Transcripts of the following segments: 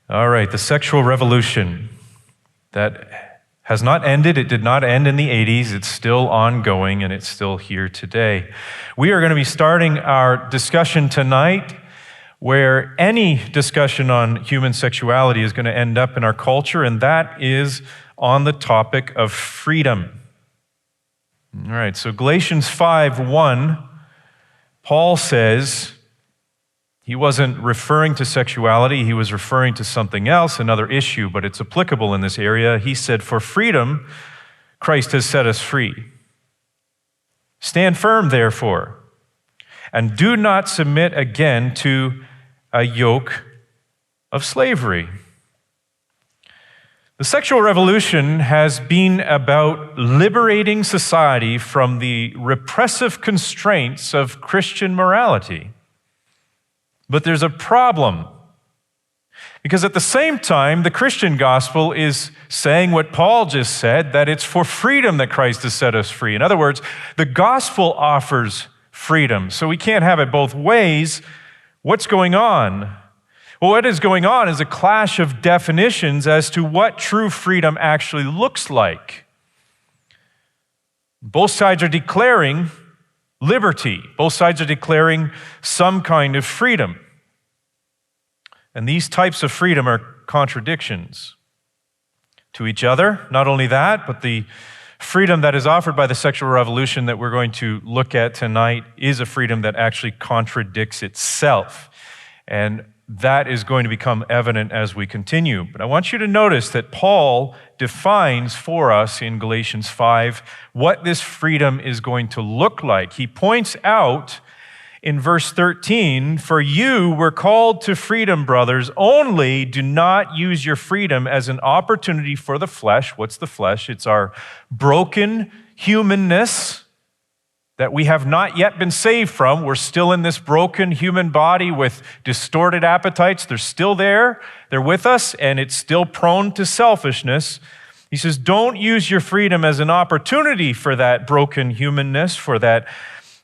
All right, the sexual revolution that has not ended. It did not end in the 80s. It's still ongoing, and it's still here today. We are going to be starting our discussion tonight where any discussion on human sexuality is going to end up in our culture, and that is on the topic of freedom. All right, so Galatians 5:1, Paul says, he wasn't referring to sexuality, he was referring to something else, another issue, but it's applicable in this area. He said, "For freedom, Christ has set us free. Stand firm, therefore, and do not submit again to a yoke of slavery." The sexual revolution has been about liberating society from the repressive constraints of Christian morality. But there's a problem, because at the same time, the Christian gospel is saying what Paul just said, that it's for freedom that Christ has set us free. In other words, the gospel offers freedom, so we can't have it both ways. What's going on? Well, what is going on is a clash of definitions as to what true freedom actually looks like. Both sides are declaring liberty. Both sides are declaring some kind of freedom. And these types of freedom are contradictions to each other. Not only that, but the freedom that is offered by the sexual revolution that we're going to look at tonight is a freedom that actually contradicts itself. And that is going to become evident as we continue. But I want you to notice that Paul defines for us in Galatians 5 what this freedom is going to look like. He points out in verse 13, "For you were called to freedom, brothers, only do not use your freedom as an opportunity for the flesh." What's the flesh? It's our broken humanness that we have not yet been saved from. We're still in this broken human body with distorted appetites. They're still there. They're with us, and it's still prone to selfishness. He says, don't use your freedom as an opportunity for that broken humanness, for that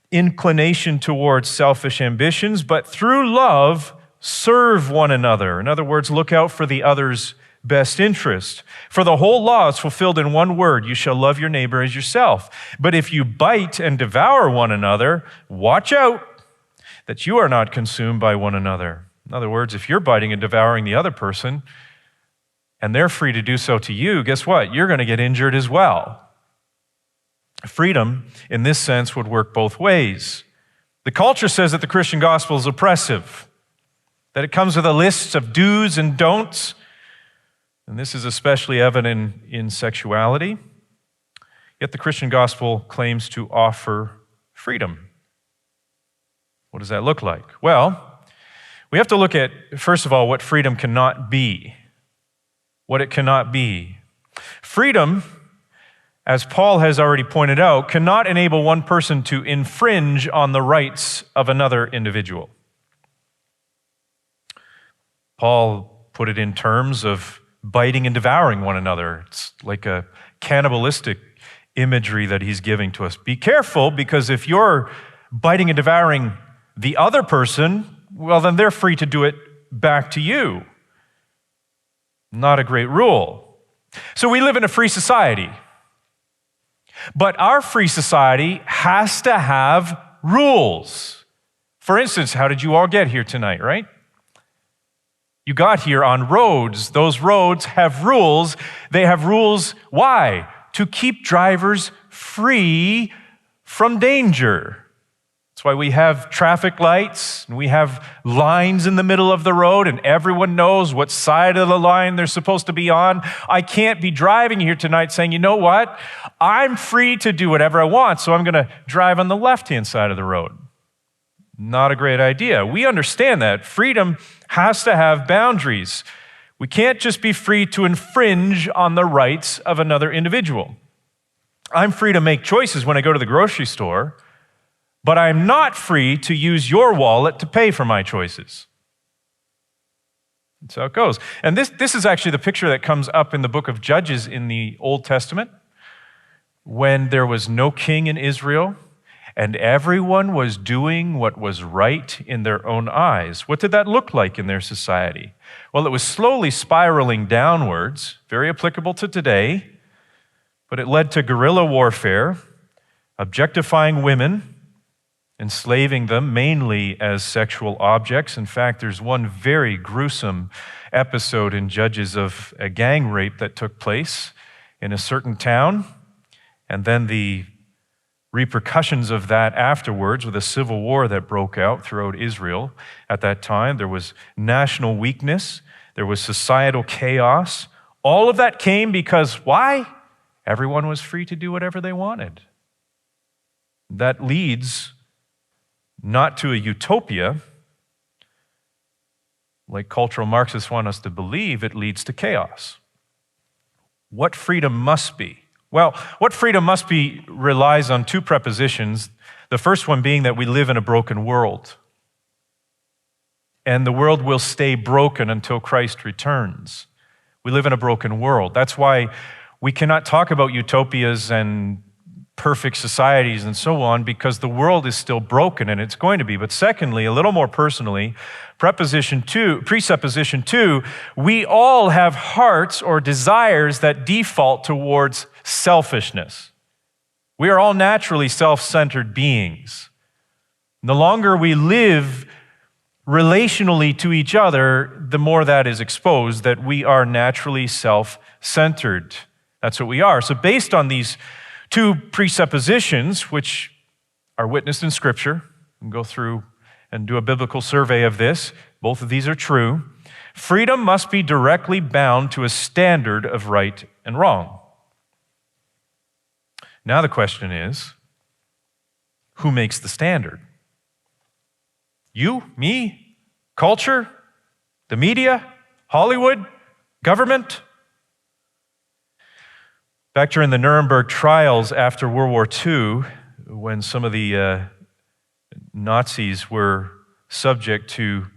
inclination towards selfish ambitions, but through love, serve one another. In other words, look out for the other's best interest. For the whole law is fulfilled in one word: you shall love your neighbor as yourself. But if you bite and devour one another, watch out that you are not consumed by one another. In other words, if you're biting and devouring the other person, and they're free to do so to you, guess what? You're going to get injured as well. Freedom, in this sense, would work both ways. The culture says that the Christian gospel is oppressive, that it comes with a list of do's and don'ts. And this is especially evident in sexuality. Yet the Christian gospel claims to offer freedom. What does that look like? Well, we have to look at, first of all, what freedom cannot be. What it cannot be. Freedom, as Paul has already pointed out, cannot enable one person to infringe on the rights of another individual. Paul put it in terms of biting and devouring one another. It's like a cannibalistic imagery that he's giving to us. Be careful, because if you're biting and devouring the other person, well, then they're free to do it back to you. Not a great rule. So we live in a free society. But our free society has to have rules. For instance, how did you all get here tonight, right? You got here on roads. Those roads have rules. They have rules, why? To keep drivers free from danger. That's why we have traffic lights, and we have lines in the middle of the road, and everyone knows what side of the line they're supposed to be on. I can't be driving here tonight saying, you know what? I'm free to do whatever I want, so I'm going to drive on the left-hand side of the road. Not a great idea. We understand that. Freedom has to have boundaries. We can't just be free to infringe on the rights of another individual. I'm free to make choices when I go to the grocery store, but I'm not free to use your wallet to pay for my choices. That's how it goes. And this is actually the picture that comes up in the book of Judges in the Old Testament, when there was no king in Israel, and everyone was doing what was right in their own eyes. What did that look like in their society? Well, it was slowly spiraling downwards, very applicable to today, but it led to guerrilla warfare, objectifying women, enslaving them mainly as sexual objects. In fact, there's one very gruesome episode in Judges of a gang rape that took place in a certain town, and then the repercussions of that afterwards with a civil war that broke out throughout Israel at that time. There was national weakness. There was societal chaos. All of that came because why? Everyone was free to do whatever they wanted. That leads not to a utopia, like cultural Marxists want us to believe. It leads to chaos. What freedom must be? Well, what freedom must be relies on two prepositions. The first one being that we live in a broken world. And the world will stay broken until Christ returns. We live in a broken world. That's why we cannot talk about utopias and perfect societies and so on, because the world is still broken, and it's going to be. But secondly, a little more personally, presupposition two, we all have hearts or desires that default towards selfishness. We are all naturally self-centered beings. The longer we live relationally to each other, the more that is exposed, that we are naturally self-centered. That's what we are. So based on these two presuppositions, which are witnessed in Scripture, and go through and do a biblical survey of this, both of these are true, freedom must be directly bound to a standard of right and wrong. Now the question is, who makes the standard? You, me, culture, the media, Hollywood, government? Back during the Nuremberg trials after World War II, when some of the Nazis were subject to,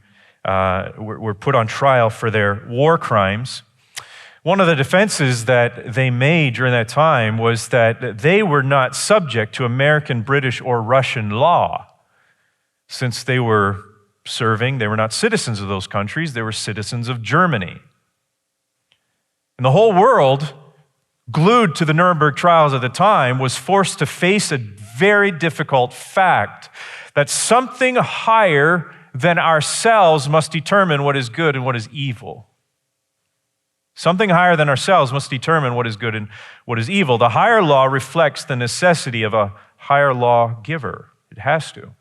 were put on trial for their war crimes, one of the defenses that they made during that time was that they were not subject to American, British, or Russian law. Since they were serving, they were not citizens of those countries, they were citizens of Germany. And the whole world, glued to the Nuremberg trials at the time, was forced to face a very difficult fact that something higher than ourselves must determine what is good and what is evil. Something higher than ourselves must determine what is good and what is evil. The higher law reflects the necessity of a higher law giver. It has to.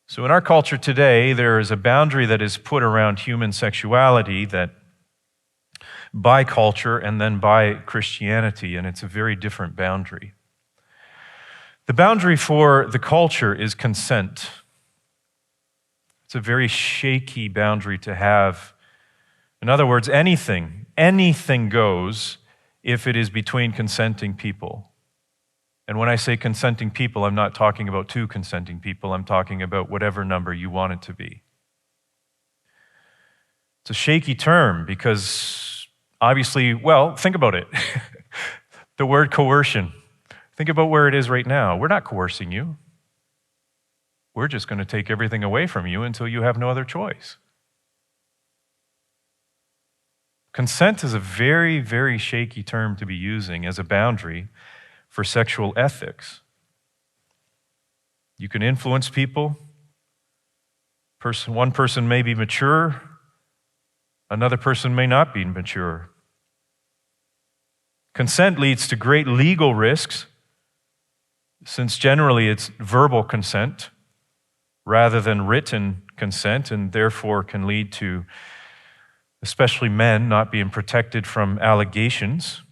So in our culture today, there is a boundary that is put around human sexuality that by culture and then by Christianity, and it's a very different boundary. The boundary for the culture is consent. It's a very shaky boundary to have. In other words, anything goes if it is between consenting people. And when I say consenting people, I'm not talking about two consenting people. I'm talking about whatever number you want it to be. It's a shaky term because obviously, well, think about it. The word coercion. Think about where it is right now. We're not coercing you. We're just going to take everything away from you until you have no other choice. Consent is a very, very shaky term to be using as a boundary for sexual ethics. You can influence people. One person may be mature, another person may not be mature. Consent leads to great legal risks, since generally it's verbal consent rather than written consent, and therefore can lead to especially men not being protected from allegations.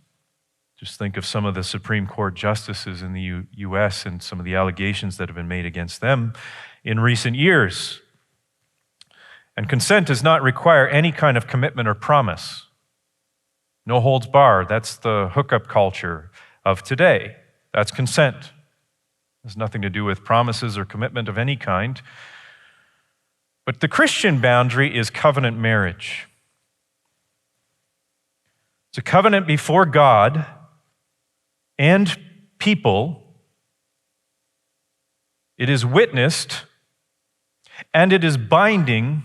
Just think of some of the Supreme Court justices in the U.S. and some of the allegations that have been made against them in recent years. And consent does not require any kind of commitment or promise. No holds barred. That's the hookup culture of today. That's consent. It has nothing to do with promises or commitment of any kind. But the Christian boundary is covenant marriage. It's a covenant before God and people it is witnessed, and it is binding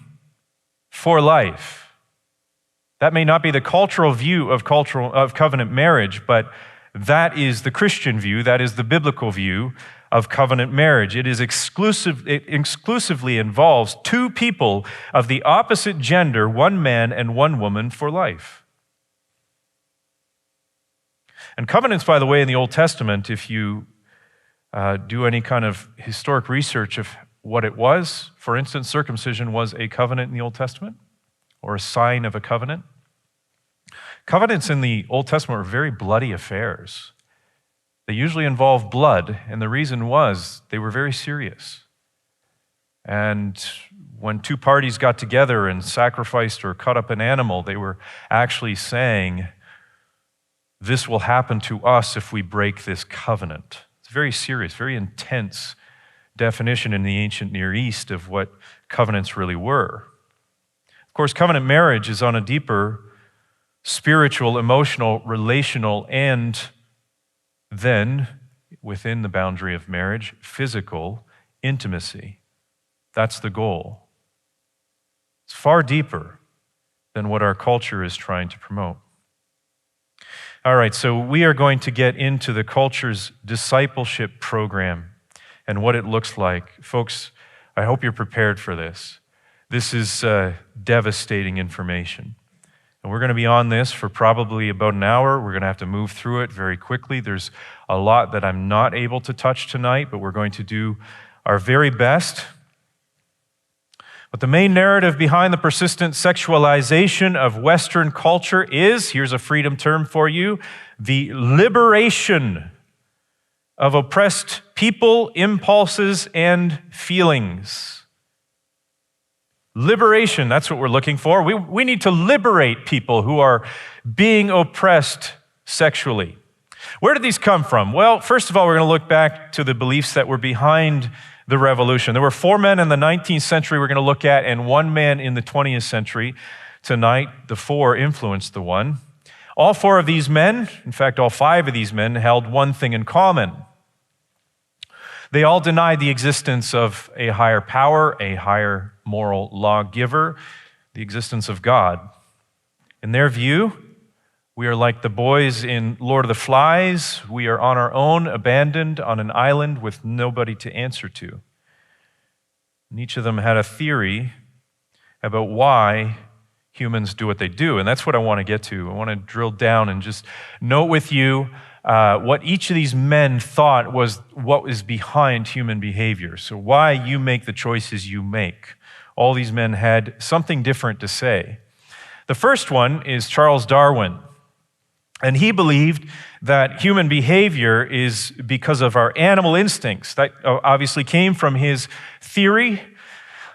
for life. That may not be the cultural view of covenant marriage, but that is the Christian view, that is the biblical view of covenant marriage. It exclusively involves two people of the opposite gender, one man and one woman, for life. And covenants, by the way, in the Old Testament, if you do any kind of historic research of what it was, for instance, circumcision was a covenant in the Old Testament, or a sign of a covenant. Covenants in the Old Testament were very bloody affairs. They usually involved blood, and the reason was they were very serious. And when two parties got together and sacrificed or cut up an animal, they were actually saying, this will happen to us if we break this covenant. It's very serious, very intense definition in the ancient Near East of what covenants really were. Of course, covenant marriage is on a deeper spiritual, emotional, relational, and then, within the boundary of marriage, physical intimacy. That's the goal. It's far deeper than what our culture is trying to promote. All right, so we are going to get into the culture's discipleship program and what it looks like. Folks, I hope you're prepared for this. This is devastating information. And we're going to be on this for probably about an hour. We're going to have to move through it very quickly. There's a lot that I'm not able to touch tonight, but we're going to do our very best. But the main narrative behind the persistent sexualization of Western culture is, here's a freedom term for you, the liberation of oppressed people, impulses, and feelings. Liberation, that's what we're looking for. We need to liberate people who are being oppressed sexually. Where did these come from? Well, first of all, we're going to look back to the beliefs that were behind the revolution. There were 4 men in the 19th century we're going to look at, and 1 man in the 20th century. Tonight, the 4 influenced the 1. All 4 of these men, in fact, all 5 of these men, held one thing in common. They all denied the existence of a higher power, a higher moral lawgiver, the existence of God. In their view, we are like the boys in Lord of the Flies. We are on our own, abandoned on an island with nobody to answer to. And each of them had a theory about why humans do what they do, and that's what I want to get to. I want to drill down and just note with you what each of these men thought was what was behind human behavior. So why you make the choices you make. All these men had something different to say. The first one is Charles Darwin. And he believed that human behavior is because of our animal instincts. That obviously came from his theory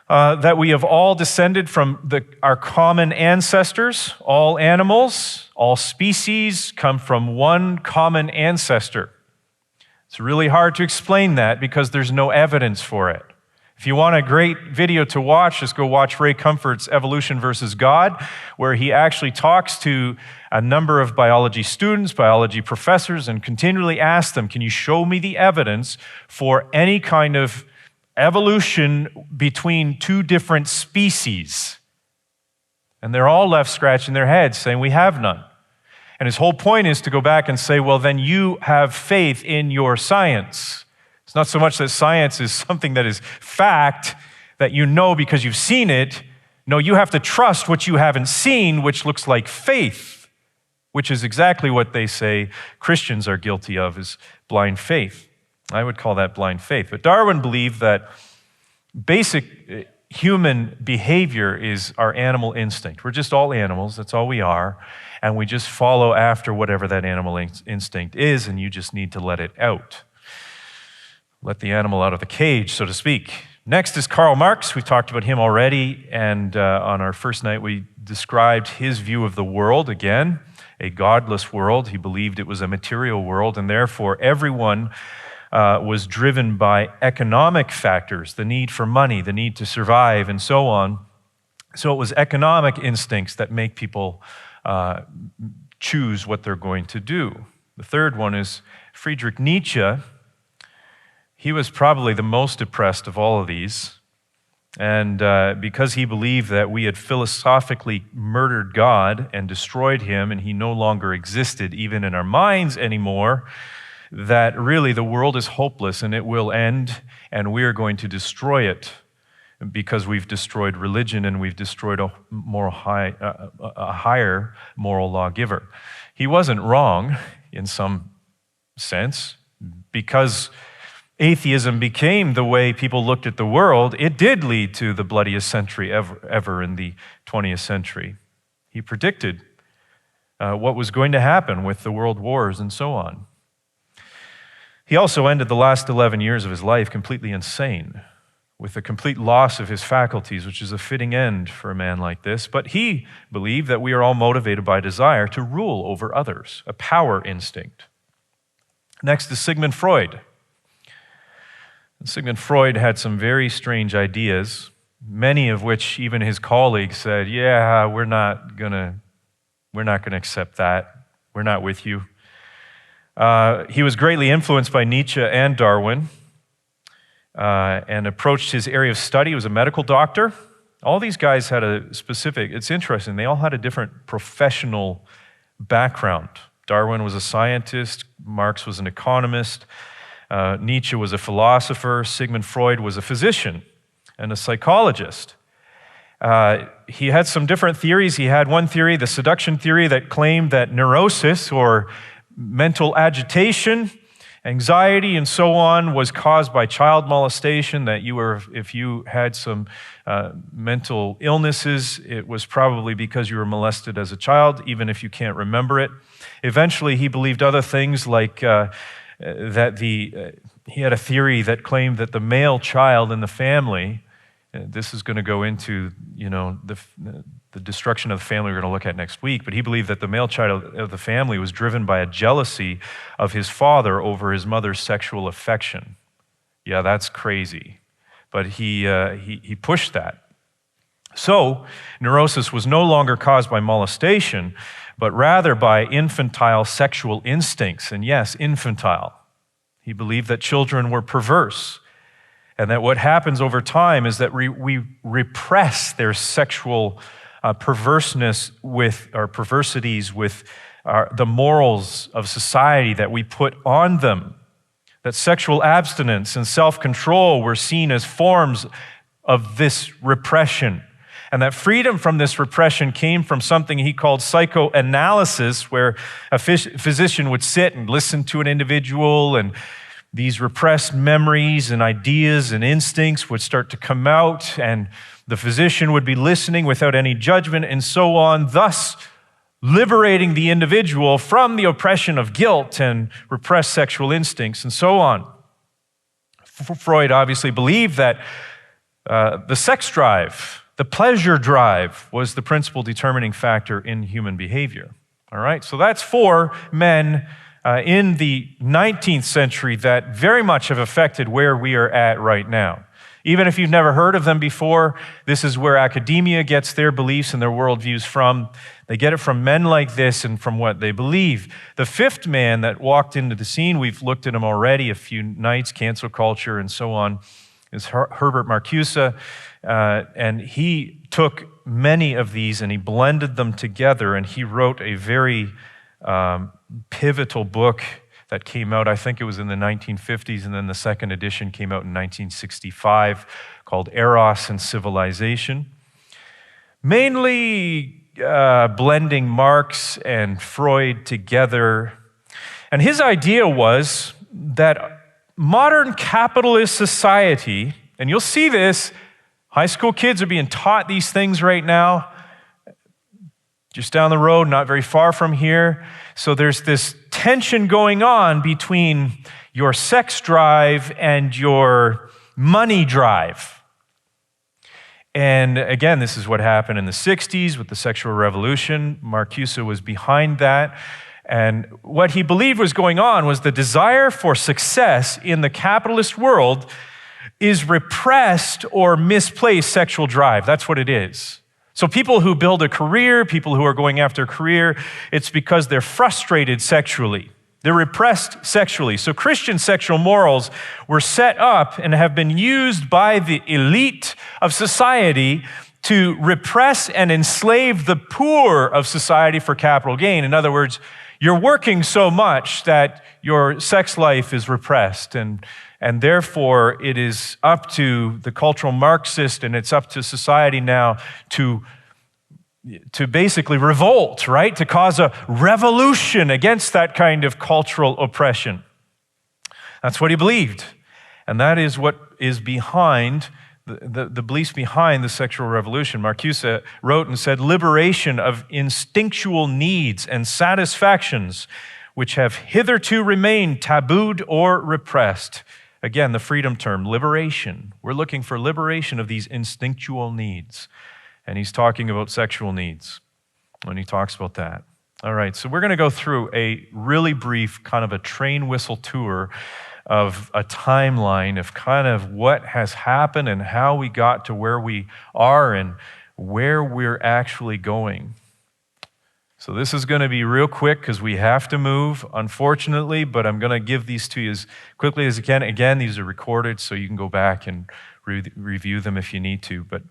that we have all descended from our common ancestors. All animals, all species come from one common ancestor. It's really hard to explain that because there's no evidence for it. If you want a great video to watch, just go watch Ray Comfort's Evolution versus God, where he actually talks to a number of biology students, biology professors, and continually asks them, can you show me the evidence for any kind of evolution between 2 different species? And they're all left scratching their heads saying, we have none. And his whole point is to go back and say, well, then you have faith in your science. It's not so much that science is something that is fact that you know because you've seen it. No, you have to trust what you haven't seen, which looks like faith, which is exactly what they say Christians are guilty of, is blind faith. I would call that blind faith. But Darwin believed that basic human behavior is our animal instinct. We're just all animals, that's all we are, and we just follow after whatever that animal instinct is, and you just need to let it out. Let the animal out of the cage, so to speak. Next is Karl Marx. We talked about him already, and on our first night we described his view of the world, again, a godless world. He believed it was a material world, and therefore everyone was driven by economic factors, the need for money, the need to survive, and so on. So it was economic instincts that make people choose what they're going to do. The third one is Friedrich Nietzsche. He was probably the most depressed of all of these. And because he believed that we had philosophically murdered God and destroyed him, and he no longer existed even in our minds anymore, that really the world is hopeless and it will end, and we are going to destroy it because we've destroyed religion and we've destroyed a higher moral lawgiver. He wasn't wrong in some sense, because atheism became the way people looked at the world. It did lead to the bloodiest century ever in the 20th century. He predicted what was going to happen with the world wars and so on. He also ended the last 11 years of his life completely insane, with a complete loss of his faculties, which is a fitting end for a man like this. But he believed that we are all motivated by desire to rule over others, a power instinct. Next is Sigmund Freud. Sigmund Freud had some very strange ideas, many of which even his colleagues said, yeah, we're not gonna accept that. We're not with you. He was greatly influenced by Nietzsche and Darwin, and approached his area of study. He was a medical doctor. All these guys had it's interesting, they all had a different professional background. Darwin was a scientist, Marx was an economist, Nietzsche was a philosopher, Sigmund Freud was a physician and a psychologist. He had some different theories. He had one theory, the seduction theory, that claimed that neurosis, or mental agitation, anxiety, and so on, was caused by child molestation, that if you had some mental illnesses, it was probably because you were molested as a child, even if you can't remember it. Eventually, he believed other things, like he had a theory that claimed that the male child in the family, this is going to go into the destruction of the family we're going to look at next week, but he believed that the male child of the family was driven by a jealousy of his father over his mother's sexual affection. Yeah, that's crazy. But he pushed that. So, neurosis was no longer caused by molestation, but rather by infantile sexual instincts. And yes, infantile. He believed that children were perverse, and that what happens over time is that we repress their sexual perversities with the morals of society that we put on them. That sexual abstinence and self-control were seen as forms of this repression. And that freedom from this repression came from something he called psychoanalysis, where a physician would sit and listen to an individual, and these repressed memories and ideas and instincts would start to come out, and the physician would be listening without any judgment and so on, thus liberating the individual from the oppression of guilt and repressed sexual instincts and so on. Freud obviously believed that the sex drive, the pleasure drive, was the principal determining factor in human behavior. All right, so that's four men in the 19th century that very much have affected where we are at right now. Even if you've never heard of them before, this is where academia gets their beliefs and their worldviews from. They get it from men like this and from what they believe. The fifth man that walked into the scene, we've looked at him already a few nights, cancel culture and so on, is Herbert Marcuse. And he took many of these and he blended them together, and he wrote a very pivotal book that came out, I think it was in the 1950s, and then the second edition came out in 1965, called Eros and Civilization. Mainly blending Marx and Freud together. And his idea was that modern capitalist society, and you'll see this, high school kids are being taught these things right now, just down the road, not very far from here. So there's this tension going on between your sex drive and your money drive. And again, this is what happened in the 60s with the sexual revolution. Marcuse was behind that. And what he believed was going on was the desire for success in the capitalist world is repressed or misplaced sexual drive. That's what it is. So people who build a career, people who are going after a career, it's because they're frustrated sexually. They're repressed sexually. So Christian sexual morals were set up and have been used by the elite of society to repress and enslave the poor of society for capital gain. In other words, you're working so much that your sex life is repressed, and therefore it is up to the cultural Marxist and it's up to society now to basically revolt, right? To cause a revolution against that kind of cultural oppression. That's what he believed. And that is what is behind the beliefs behind the sexual revolution. Marcuse wrote and said, liberation of instinctual needs and satisfactions which have hitherto remained tabooed or repressed. Again, the freedom term, liberation. We're looking for liberation of these instinctual needs. And he's talking about sexual needs when he talks about that. All right, so we're going to go through a really brief kind of a train whistle tour of a timeline of kind of what has happened and how we got to where we are and where we're actually going. So this is going to be real quick because we have to move, unfortunately, but I'm going to give these to you as quickly as I can. Again, these are recorded, so you can go back and review them if you need to. But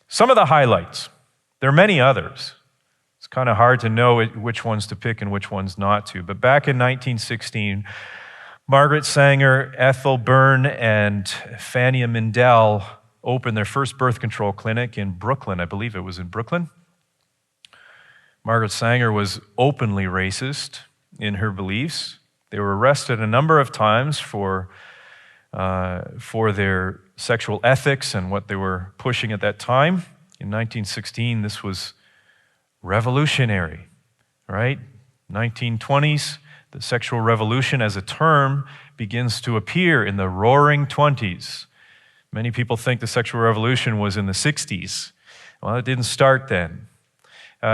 some of the highlights, there are many others. It's kind of hard to know which ones to pick and which ones not to. But back in 1916, Margaret Sanger, Ethel Byrne, and Fania Mindell opened their first birth control clinic in Brooklyn. I believe it was in Brooklyn. Margaret Sanger was openly racist in her beliefs. They were arrested a number of times for their sexual ethics and what they were pushing at that time. In 1916, this was revolutionary, right? 1920s, the sexual revolution as a term begins to appear in the roaring 20s. Many people think the sexual revolution was in the 60s. Well, it didn't start then.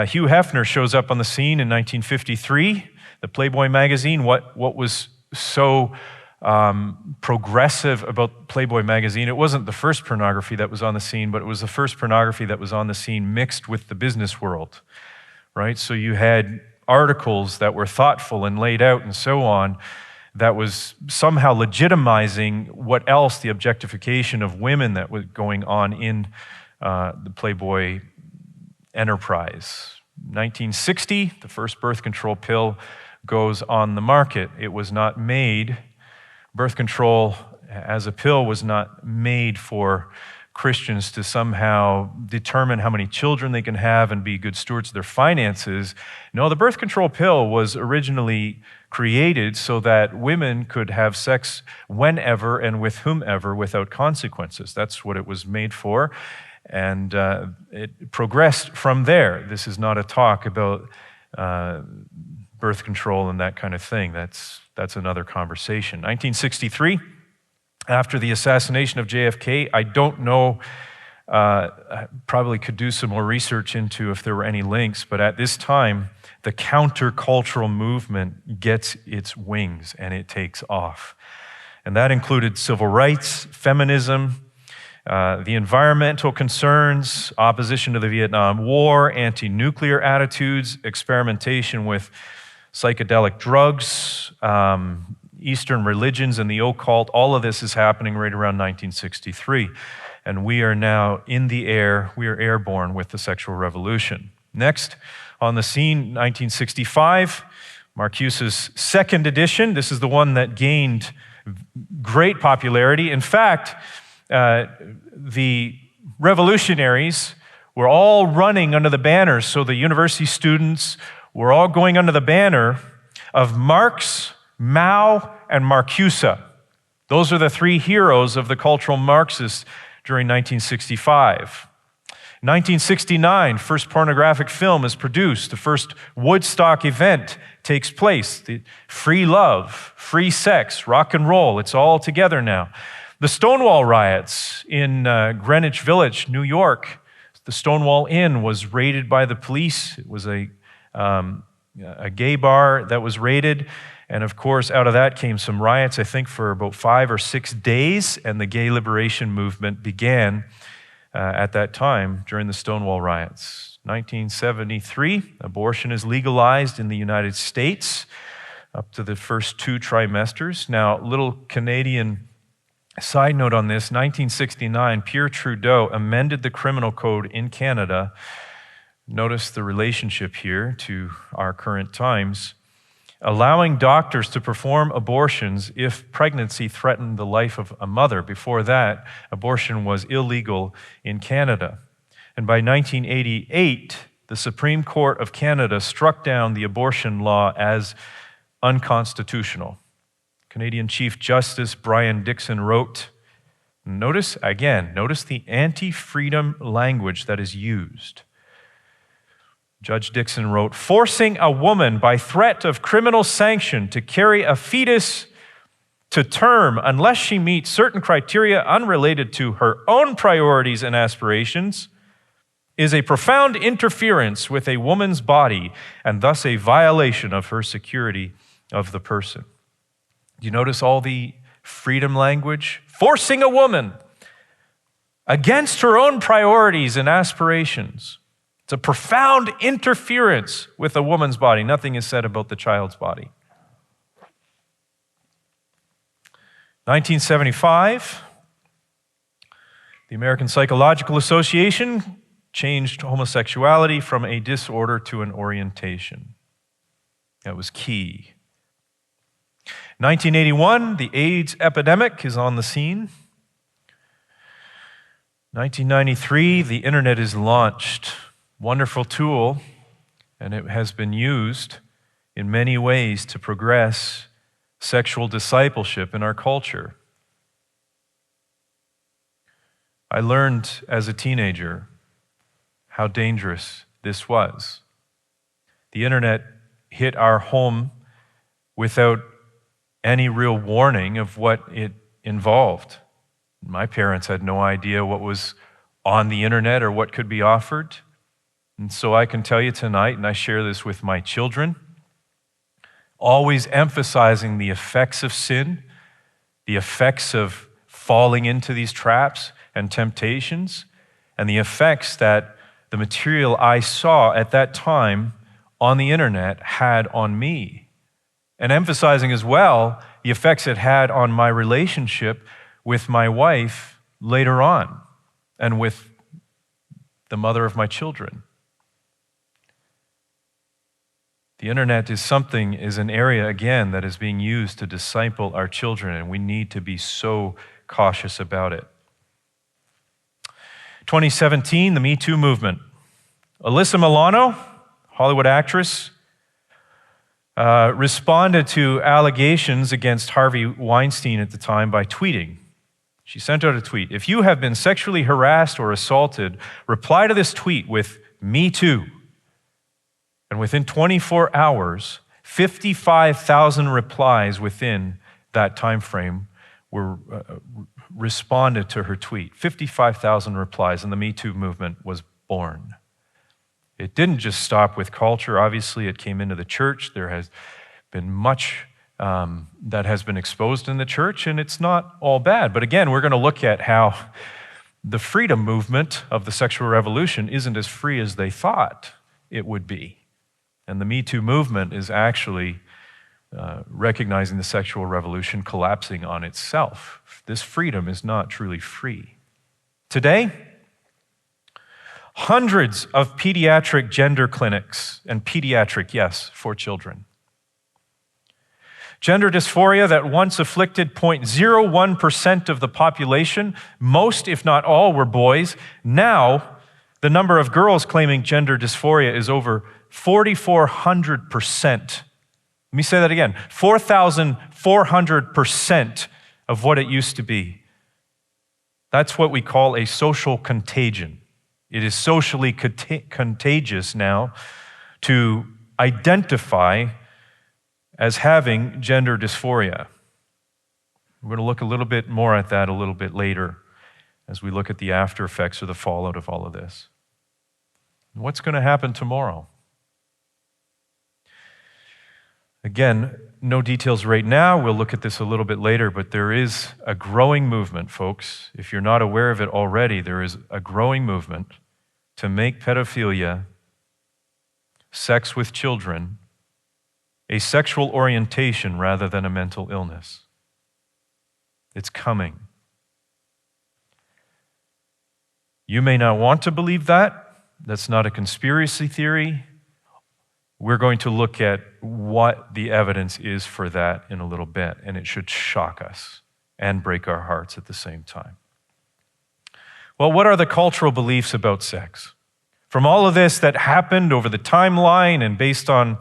Hugh Hefner shows up on the scene in 1953. The Playboy magazine, what was so progressive about Playboy magazine, it wasn't the first pornography that was on the scene, but it was the first pornography that was on the scene mixed with the business world, right? So you had articles that were thoughtful and laid out and so on that was somehow legitimizing what else, the objectification of women that was going on in the Playboy enterprise. 1960, the first birth control pill goes on the market. It was not made, birth control as a pill was not made for Christians to somehow determine how many children they can have and be good stewards of their finances. No, the birth control pill was originally created so that women could have sex whenever and with whomever without consequences. That's what it was made for. And it progressed from there. This is not a talk about birth control and that kind of thing. That's another conversation. 1963, after the assassination of JFK, I don't know, I probably could do some more research into if there were any links, but at this time, the countercultural movement gets its wings and it takes off. And that included civil rights, feminism, the environmental concerns, opposition to the Vietnam War, anti-nuclear attitudes, experimentation with psychedelic drugs, Eastern religions and the occult. All of this is happening right around 1963. And we are now in the air, we are airborne with the sexual revolution. Next, on the scene, 1965, Marcuse's second edition. This is the one that gained great popularity. In fact, the revolutionaries were all running under the banners. So the university students were all going under the banner of Marx, Mao, and Marcuse. Those are the three heroes of the cultural Marxists during 1965. 1969, first pornographic film is produced. The first Woodstock event takes place. The free love, free sex, rock and roll, it's all together now. The Stonewall Riots in Greenwich Village, New York. The Stonewall Inn was raided by the police. It was a gay bar that was raided. And of course, out of that came some riots, I think, for about 5 or 6 days. And the gay liberation movement began at that time during the Stonewall Riots. 1973, abortion is legalized in the United States. up to the first 2 trimesters. Now, little Canadian side note on this, 1969, Pierre Trudeau amended the criminal code in Canada. Notice the relationship here to our current times, allowing doctors to perform abortions if pregnancy threatened the life of a mother. Before that, abortion was illegal in Canada. And by 1988, the Supreme Court of Canada struck down the abortion law as unconstitutional. Canadian Chief Justice Brian Dixon wrote, notice the anti-freedom language that is used. Judge Dixon wrote, forcing a woman by threat of criminal sanction to carry a fetus to term unless she meets certain criteria unrelated to her own priorities and aspirations is a profound interference with a woman's body and thus a violation of her security of the person. Do you notice all the freedom language? Forcing a woman against her own priorities and aspirations. It's a profound interference with a woman's body. Nothing is said about the child's body. 1975, the American Psychological Association changed homosexuality from a disorder to an orientation. That was key. 1981, the AIDS epidemic is on the scene. 1993, the internet is launched. Wonderful tool, and it has been used in many ways to progress sexual discipleship in our culture. I learned as a teenager how dangerous this was. The internet hit our home without any real warning of what it involved. My parents had no idea what was on the internet or what could be offered. And so I can tell you tonight, and I share this with my children, always emphasizing the effects of sin, the effects of falling into these traps and temptations, and the effects that the material I saw at that time on the internet had on me. And emphasizing as well the effects it had on my relationship with my wife later on and with the mother of my children. The internet is an area, again, that is being used to disciple our children, and we need to be so cautious about it. 2017, the Me Too movement. Alyssa Milano, Hollywood actress, responded to allegations against Harvey Weinstein at the time by tweeting. She sent out a tweet. If you have been sexually harassed or assaulted, reply to this tweet with "Me Too." And within 24 hours, 55,000 replies within that time frame were responded to her tweet. 55,000 replies, and the Me Too movement was born. It didn't just stop with culture. Obviously, it came into the church. There has been much that has been exposed in the church, and it's not all bad. But again, we're going to look at how the freedom movement of the sexual revolution isn't as free as they thought it would be. And the Me Too movement is actually recognizing the sexual revolution collapsing on itself. This freedom is not truly free. Today, hundreds of pediatric gender clinics, and pediatric, yes, for children. Gender dysphoria that once afflicted 0.01% of the population, most, if not all, were boys. Now, the number of girls claiming gender dysphoria is over 4,400%. Let me say that again, 4,400% of what it used to be. That's what we call a social contagion. It is socially contagious now to identify as having gender dysphoria. We're going to look a little bit more at that a little bit later as we look at the after effects or the fallout of all of this. What's going to happen tomorrow? Again, no details right now. We'll look at this a little bit later, but there is a growing movement, folks. If you're not aware of it already, there is a growing movement to make pedophilia, sex with children, a sexual orientation rather than a mental illness. It's coming. You may not want to believe that. That's not a conspiracy theory. We're going to look at what the evidence is for that in a little bit, and it should shock us and break our hearts at the same time. Well, what are the cultural beliefs about sex? From all of this that happened over the timeline and based on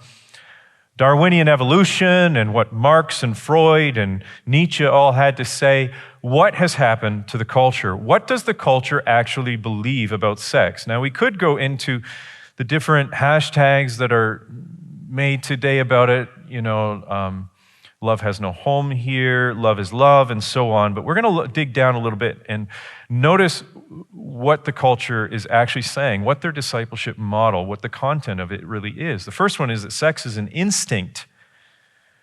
Darwinian evolution and what Marx and Freud and Nietzsche all had to say, what has happened to the culture? What does the culture actually believe about sex? Now, we could go into the different hashtags that are made today about it, love has no home here, love is love, and so on. But we're going to dig down a little bit and notice what the culture is actually saying, what their discipleship model, what the content of it really is. The first one is that sex is an instinct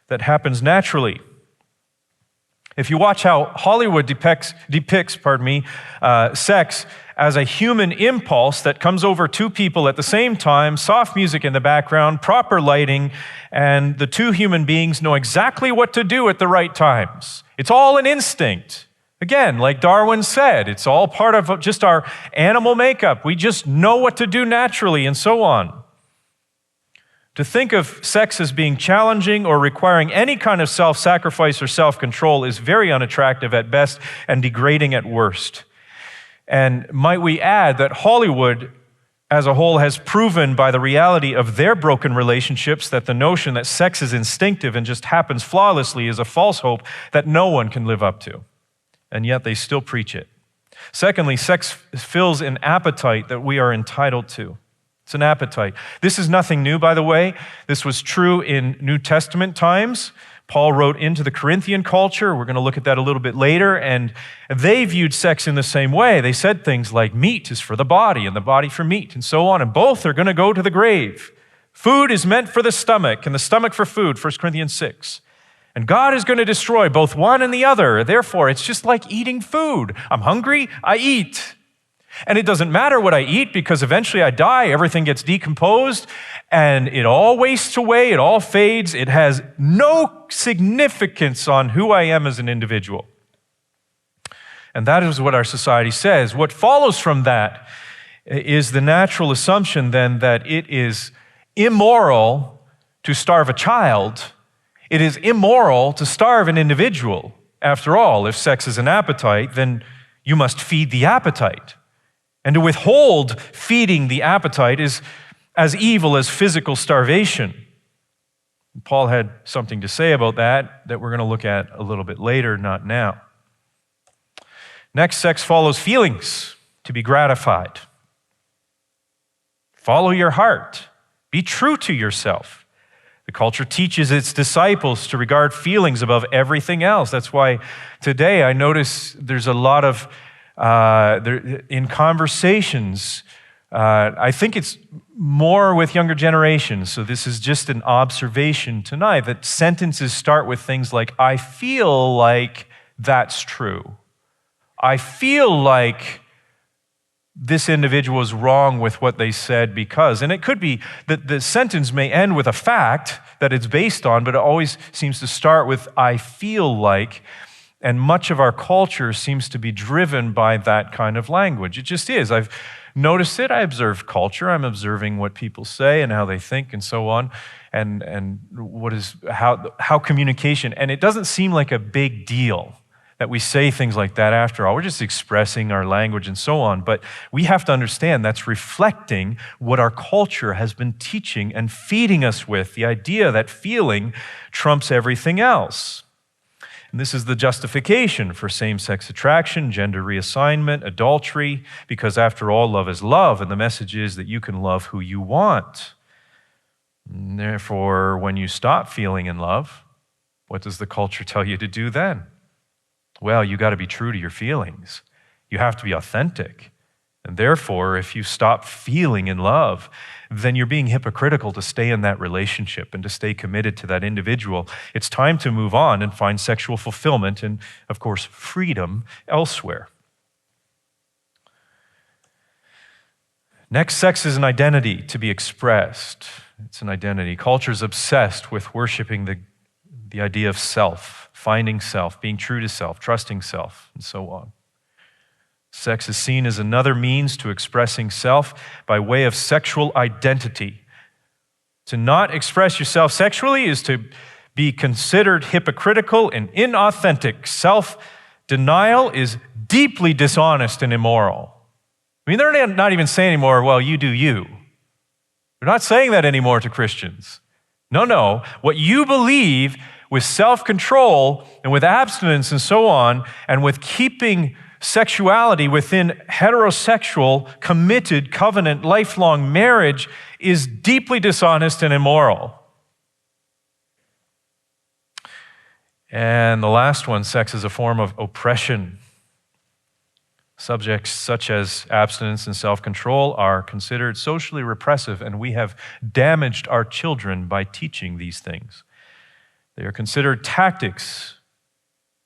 that happens naturally. If you watch how Hollywood depicts sex as a human impulse that comes over two people at the same time, soft music in the background, proper lighting, and the two human beings know exactly what to do at the right times. It's all an instinct. Again, like Darwin said, it's all part of just our animal makeup. We just know what to do naturally and so on. To think of sex as being challenging or requiring any kind of self-sacrifice or self-control is very unattractive at best and degrading at worst. And might we add that Hollywood as a whole has proven by the reality of their broken relationships that the notion that sex is instinctive and just happens flawlessly is a false hope that no one can live up to. And yet they still preach it. Secondly, sex fills an appetite that we are entitled to. It's an appetite. This is nothing new, by the way. This was true in New Testament times. Paul wrote into the Corinthian culture. We're going to look at that a little bit later. And they viewed sex in the same way. They said things like meat is for the body and the body for meat and so on. And both are going to go to the grave. Food is meant for the stomach and the stomach for food, 1 Corinthians 6. And God is going to destroy both one and the other. Therefore, it's just like eating food. I'm hungry, I eat. And it doesn't matter what I eat because eventually I die, everything gets decomposed, and it all wastes away, it all fades. It has no significance on who I am as an individual. And that is what our society says. What follows from that is the natural assumption then that it is immoral to starve a child. It is immoral to starve an individual. After all, if sex is an appetite, then you must feed the appetite. And to withhold feeding the appetite is as evil as physical starvation. Paul had something to say about that we're going to look at a little bit later, not now. Next, sex follows feelings to be gratified. Follow your heart. Be true to yourself. The culture teaches its disciples to regard feelings above everything else. That's why today I notice there's a lot of in conversations, I think it's more with younger generations, so this is just an observation tonight, that sentences start with things like, I feel like that's true. I feel like this individual is wrong with what they said because, and it could be that the sentence may end with a fact that it's based on, but it always seems to start with, I feel like. And much of our culture seems to be driven by that kind of language. It just is. I've noticed it. I observe culture. I'm observing what people say and how they think and so on, and how communication. And it doesn't seem like a big deal that we say things like that after all. We're just expressing our language and so on. But we have to understand that's reflecting what our culture has been teaching and feeding us with, the idea that feeling trumps everything else. And this is the justification for same-sex attraction, gender reassignment, adultery, because after all, love is love, and the message is that you can love who you want. And therefore, when you stop feeling in love, what does the culture tell you to do then? Well, you got to be true to your feelings. You have to be authentic. And therefore, if you stop feeling in love, then you're being hypocritical to stay in that relationship and to stay committed to that individual. It's time to move on and find sexual fulfillment and, of course, freedom elsewhere. Next, sex is an identity to be expressed. It's an identity. Culture is obsessed with worshiping the idea of self, finding self, being true to self, trusting self, and so on. Sex is seen as another means to expressing self by way of sexual identity. To not express yourself sexually is to be considered hypocritical and inauthentic. Self-denial is deeply dishonest and immoral. I mean, they're not even saying anymore, well, you do you. They're not saying that anymore to Christians. No. What you believe with self-control and with abstinence and so on, and with keeping sexuality within heterosexual, committed, covenant, lifelong marriage is deeply dishonest and immoral. And the last one, sex is a form of oppression. Subjects such as abstinence and self-control are considered socially repressive, and we have damaged our children by teaching these things. They are considered tactics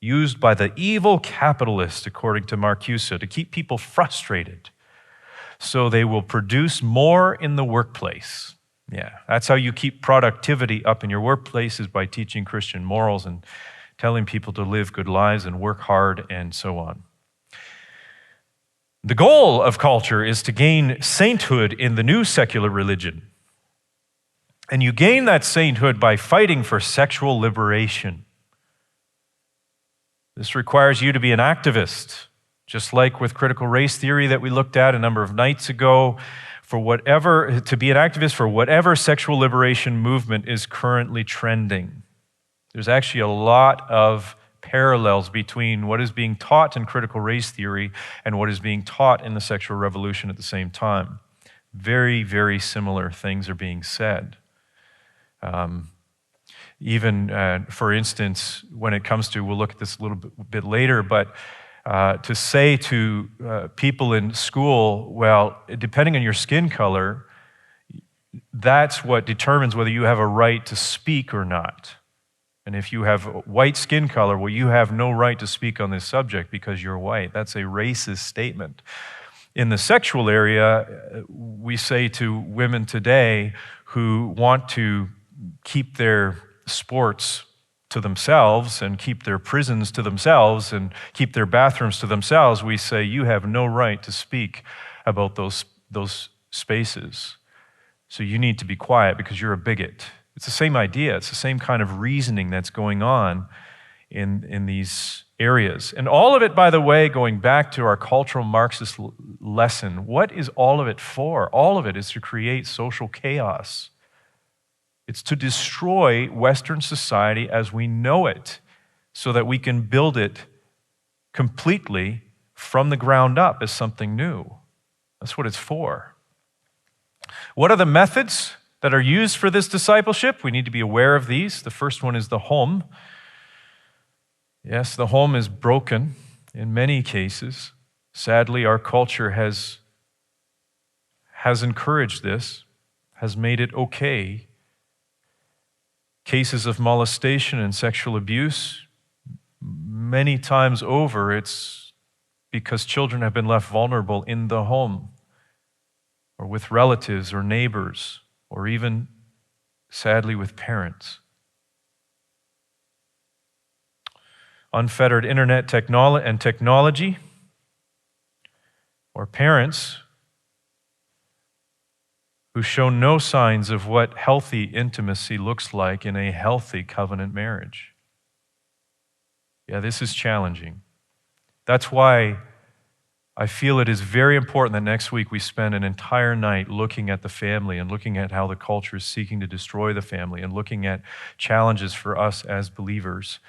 used by the evil capitalist, according to Marcuse, to keep people frustrated so they will produce more in the workplace. Yeah, that's how you keep productivity up in your workplace, is by teaching Christian morals and telling people to live good lives and work hard and so on. The goal of culture is to gain sainthood in the new secular religion. And you gain that sainthood by fighting for sexual liberation. This requires you to be an activist, just like with critical race theory that we looked at a number of nights ago, to be an activist for whatever sexual liberation movement is currently trending. There's actually a lot of parallels between what is being taught in critical race theory and what is being taught in the sexual revolution at the same time. Very, very similar things are being said. For instance, when it comes to, we'll look at this a little bit later, but to say to people in school, well, depending on your skin color, that's what determines whether you have a right to speak or not. And if you have white skin color, well, you have no right to speak on this subject because you're white. That's a racist statement. In the sexual area, we say to women today who want to keep their sports to themselves and keep their prisons to themselves and keep their bathrooms to themselves, we say, you have no right to speak about those spaces. So you need to be quiet because you're a bigot. It's the same idea. It's the same kind of reasoning that's going on in these areas. And all of it, by the way, going back to our cultural Marxist lesson, what is all of it for? All of it is to create social chaos. It's to destroy Western society as we know it so that we can build it completely from the ground up as something new. That's what it's for. What are the methods that are used for this discipleship? We need to be aware of these. The first one is the home. Yes, the home is broken in many cases. Sadly, our culture has encouraged this, has made it okay. Cases of molestation and sexual abuse, many times over, it's because children have been left vulnerable in the home or with relatives or neighbors or even, sadly, with parents. Unfettered internet technology, or parents who show no signs of what healthy intimacy looks like in a healthy covenant marriage. Yeah, this is challenging. That's why I feel it is very important that next week we spend an entire night looking at the family and looking at how the culture is seeking to destroy the family and looking at challenges for us as believers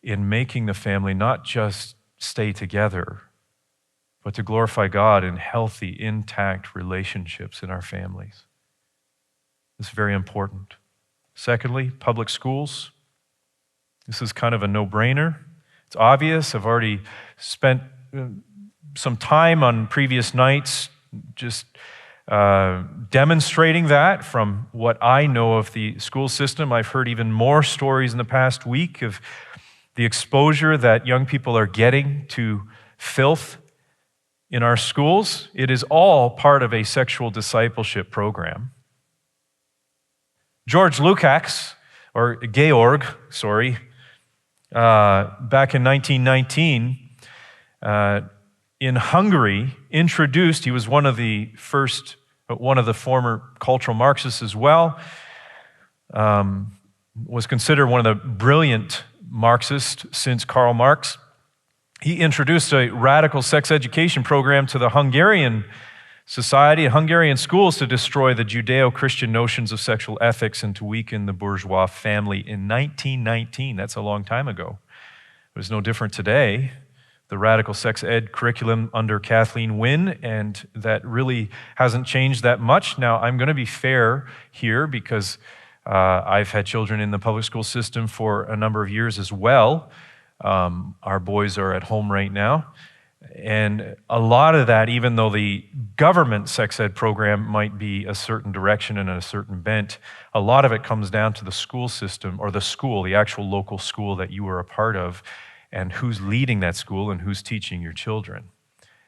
in making the family not just stay together, but to glorify God in healthy, intact relationships in our families. It's very important. Secondly, public schools. This is kind of a no-brainer. It's obvious. I've already spent some time on previous nights just demonstrating that from what I know of the school system. I've heard even more stories in the past week of the exposure that young people are getting to filth in our schools, it is all part of a sexual discipleship program. Georg, back in 1919, in Hungary, introduced, he was one of the former cultural Marxists as well, was considered one of the brilliant Marxists since Karl Marx. He introduced a radical sex education program to the Hungarian society, Hungarian schools, to destroy the Judeo-Christian notions of sexual ethics and to weaken the bourgeois family in 1919. That's a long time ago. It was no different today. The radical sex ed curriculum under Kathleen Wynne, and that really hasn't changed that much. Now, I'm going to be fair here because I've had children in the public school system for a number of years as well. Our boys are at home right now. And a lot of that, even though the government sex ed program might be a certain direction and a certain bent, a lot of it comes down to the school system, or the actual local school that you were a part of, and who's leading that school and who's teaching your children.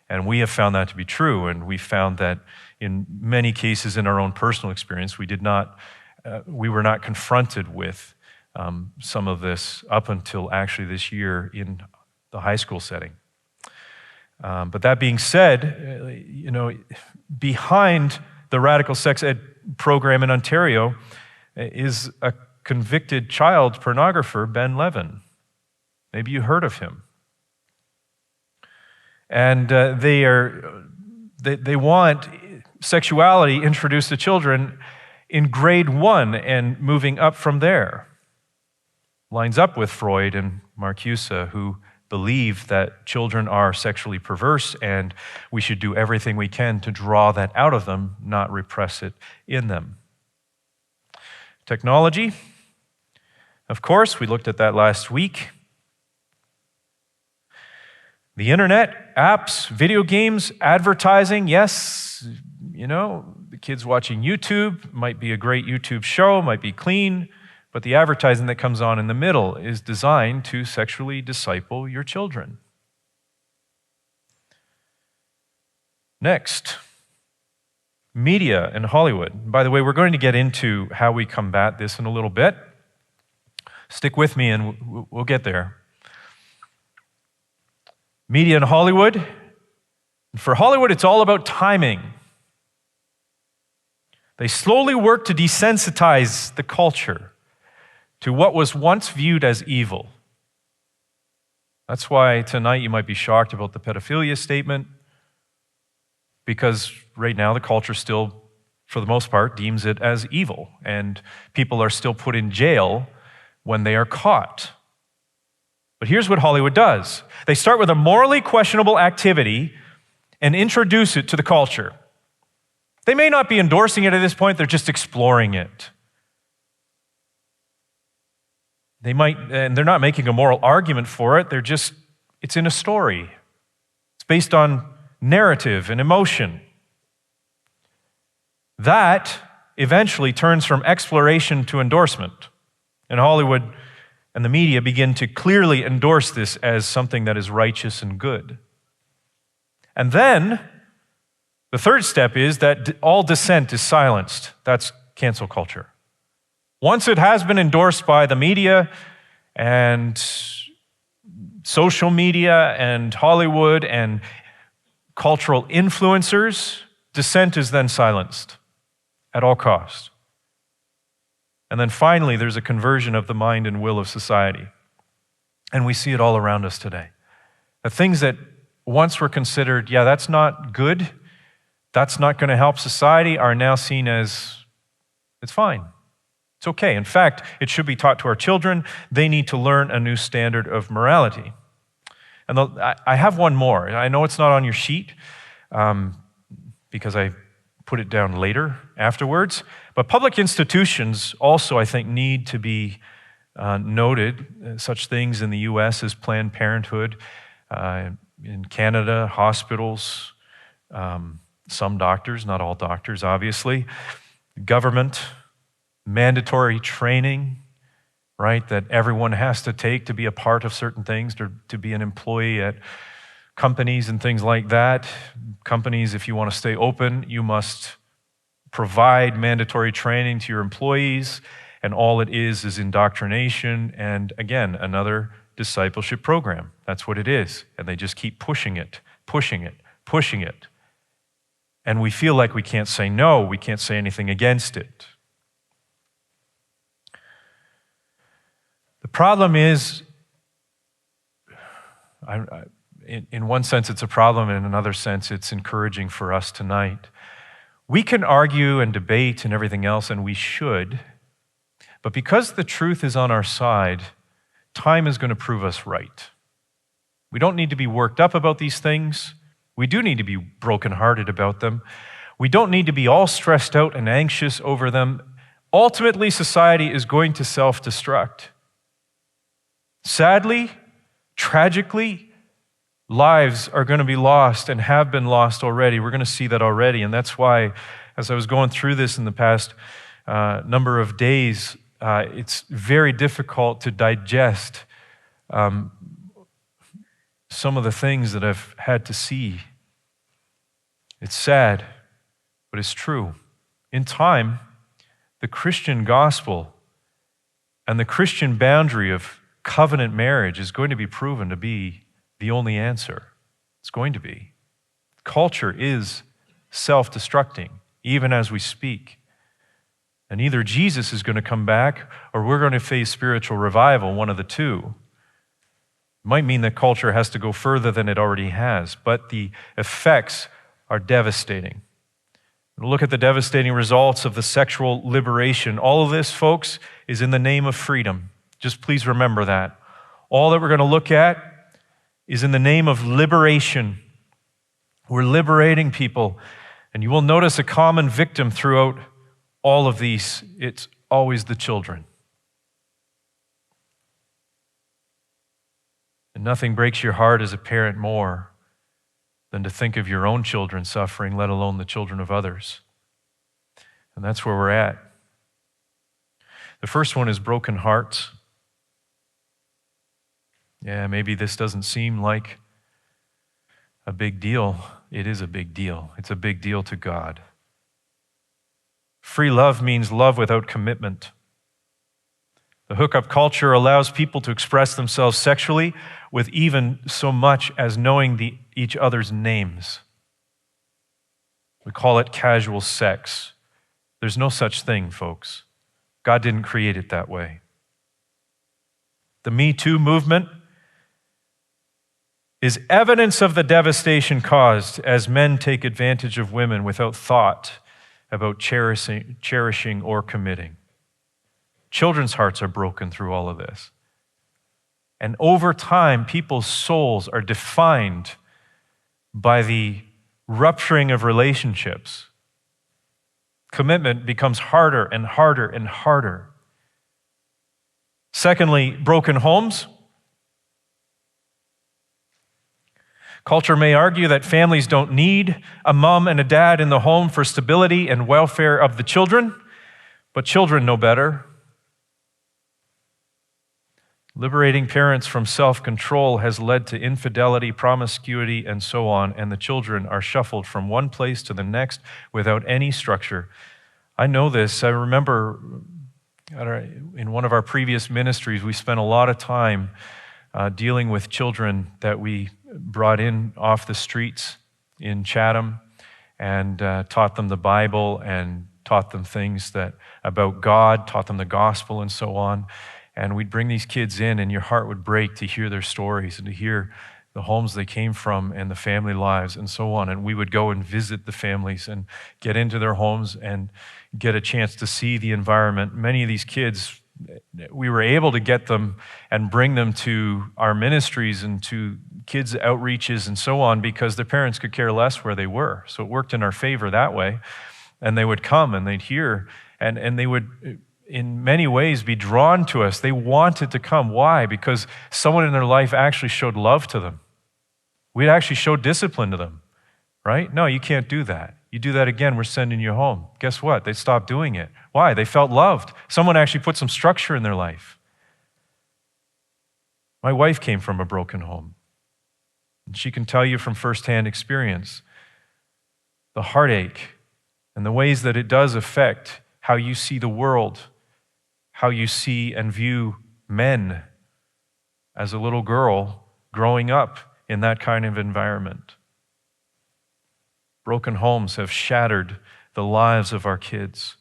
And we have found that to be true, and we found that in many cases in our own personal experience, we were not confronted with some of this up until actually this year in the high school setting. But that being said, behind the radical sex ed program in Ontario is a convicted child pornographer, Ben Levin. Maybe you heard of him. And they want sexuality introduced to children in grade 1 and moving up from there. Lines up with Freud and Marcuse, who believe that children are sexually perverse and we should do everything we can to draw that out of them, not repress it in them. Technology, of course, we looked at that last week. The internet, apps, video games, advertising, yes, the kids watching YouTube, might be a great YouTube show, might be clean, but the advertising that comes on in the middle is designed to sexually disciple your children. Next, media and Hollywood. By the way, we're going to get into how we combat this in a little bit. Stick with me and we'll get there. Media and Hollywood. For Hollywood, it's all about timing. They slowly work to desensitize the culture to what was once viewed as evil. That's why tonight you might be shocked about the pedophilia statement, because right now the culture still, for the most part, deems it as evil, and people are still put in jail when they are caught. But here's what Hollywood does. They start with a morally questionable activity and introduce it to the culture. They may not be endorsing it at this point, they're just exploring it. And they're not making a moral argument for it, it's in a story. It's based on narrative and emotion. That eventually turns from exploration to endorsement. And Hollywood and the media begin to clearly endorse this as something that is righteous and good. And then, the third step is that all dissent is silenced. That's cancel culture. Once it has been endorsed by the media and social media and Hollywood and cultural influencers, dissent is then silenced at all costs. And then finally, there's a conversion of the mind and will of society. And we see it all around us today. The things that once were considered, that's not good, that's not going to help society, are now seen as, it's fine. It's okay. In fact, it should be taught to our children. They need to learn a new standard of morality. And I have one more. I know it's not on your sheet because I put it down later, afterwards. But public institutions also, I think, need to be noted. Such things in the U.S. as Planned Parenthood, in Canada, hospitals, some doctors, not all doctors, obviously, government, mandatory training, right, that everyone has to take to be a part of certain things, to be an employee at companies and things like that. Companies, if you want to stay open, you must provide mandatory training to your employees, and all it is indoctrination and, again, another discipleship program. That's what it is. And they just keep pushing it, pushing it, pushing it. And we feel like we can't say no, we can't say anything against it. The problem is, in one sense it's a problem, and in another sense it's encouraging for us tonight. We can argue and debate and everything else, and we should, but because the truth is on our side, time is going to prove us right. We don't need to be worked up about these things. We do need to be brokenhearted about them. We don't need to be all stressed out and anxious over them. Ultimately, society is going to self-destruct. Sadly, tragically, lives are going to be lost and have been lost already. We're going to see that already, and that's why, as I was going through this in the past number of days, it's very difficult to digest some of the things that I've had to see. It's sad, but it's true. In time, the Christian gospel and the Christian boundary of covenant marriage is going to be proven to be the only answer. It's going to be. Culture is self-destructing, even as we speak. And either Jesus is going to come back or we're going to face spiritual revival, one of the two. It might mean that culture has to go further than it already has, but the effects are devastating. Look at the devastating results of the sexual liberation. All of this, folks, is in the name of freedom. Just please remember that. All that we're going to look at is in the name of liberation. We're liberating people. And you will notice a common victim throughout all of these. It's always the children. And nothing breaks your heart as a parent more than to think of your own children suffering, let alone the children of others. And that's where we're at. The first one is broken hearts. Yeah, maybe this doesn't seem like a big deal. It is a big deal. It's a big deal to God. Free love means love without commitment. The hookup culture allows people to express themselves sexually with even so much as knowing each other's names. We call it casual sex. There's no such thing, folks. God didn't create it that way. The Me Too movement is evidence of the devastation caused as men take advantage of women without thought about cherishing or committing. Children's hearts are broken through all of this. And over time, people's souls are defined by the rupturing of relationships. Commitment becomes harder and harder and harder. Secondly, broken homes. Culture may argue that families don't need a mom and a dad in the home for stability and welfare of the children, but children know better. Liberating parents from self-control has led to infidelity, promiscuity, and so on, and the children are shuffled from one place to the next without any structure. I know this. I remember in one of our previous ministries, we spent a lot of time dealing with children that we brought in off the streets in Chatham and taught them the Bible and taught them things about God, taught them the gospel and so on. And we'd bring these kids in, and your heart would break to hear their stories and to hear the homes they came from and the family lives and so on. And we would go and visit the families and get into their homes and get a chance to see the environment. Many of these kids, we were able to get them and bring them to our ministries and to kids' outreaches and so on because their parents could care less where they were. So it worked in our favor that way. And they would come and they'd hear, and they would, in many ways, be drawn to us. They wanted to come. Why? Because someone in their life actually showed love to them. We'd actually show discipline to them, right? No, you can't do that. You do that again, we're sending you home. Guess what? They stopped doing it. Why? They felt loved. Someone actually put some structure in their life. My wife came from a broken home. And she can tell you from firsthand experience the heartache and the ways that it does affect how you see the world, how you see and view men as a little girl growing up in that kind of environment. Broken homes have shattered the lives of our kids.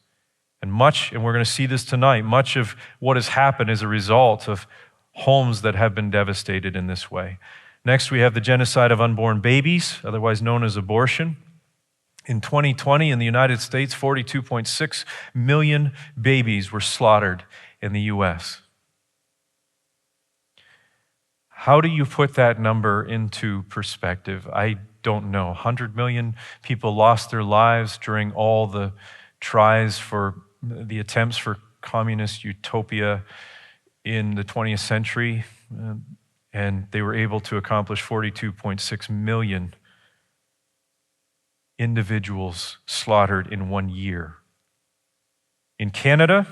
And we're going to see this tonight, much of what has happened is a result of homes that have been devastated in this way. Next, we have the genocide of unborn babies, otherwise known as abortion. In 2020, in the United States, 42.6 million babies were slaughtered in the U.S. How do you put that number into perspective? I don't know. 100 million people lost their lives during all the tries for the attempts for communist utopia in the 20th century, and they were able to accomplish 42.6 million individuals slaughtered in 1 year. In Canada,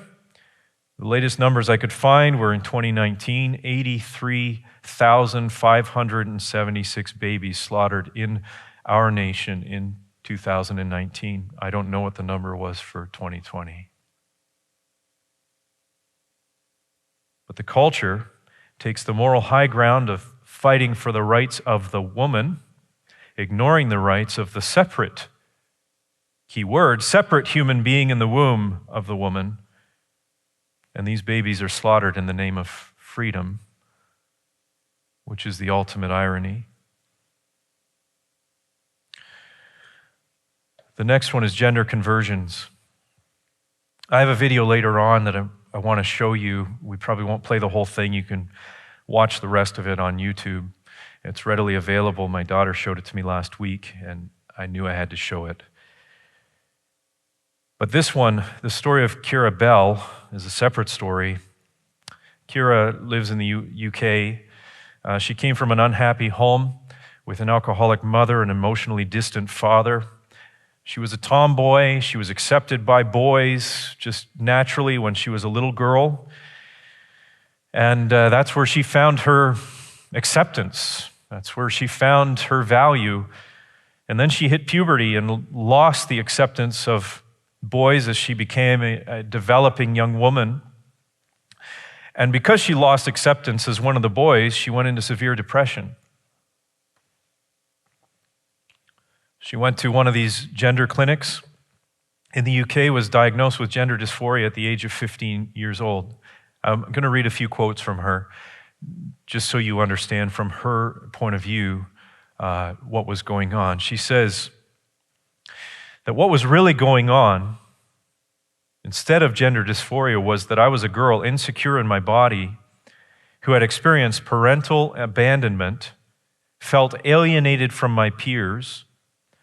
the latest numbers I could find were in 2019, 83,576 babies slaughtered in our nation in 2019. I don't know what the number was for 2020. But the culture takes the moral high ground of fighting for the rights of the woman, ignoring the rights of the separate, keyword, separate human being in the womb of the woman. And these babies are slaughtered in the name of freedom, which is the ultimate irony. The next one is gender conversions. I have a video later on that I want to show you. We probably won't play the whole thing. You can watch the rest of it on YouTube. It's readily available. My daughter showed it to me last week, and I knew I had to show it. But this one, the story of Kira Bell, is a separate story. Kira lives in the UK. She came from an unhappy home with an alcoholic mother and emotionally distant father. She was a tomboy. She was accepted by boys just naturally when she was a little girl. And that's where she found her acceptance. That's where she found her value. And then she hit puberty and lost the acceptance of boys as she became a developing young woman. And because she lost acceptance as one of the boys, she went into severe depression. She went to one of these gender clinics in the UK, was diagnosed with gender dysphoria at the age of 15 years old. I'm going to read a few quotes from her, just so you understand from her point of view what was going on. She says that what was really going on, instead of gender dysphoria, was that I was a girl insecure in my body who had experienced parental abandonment, felt alienated from my peers,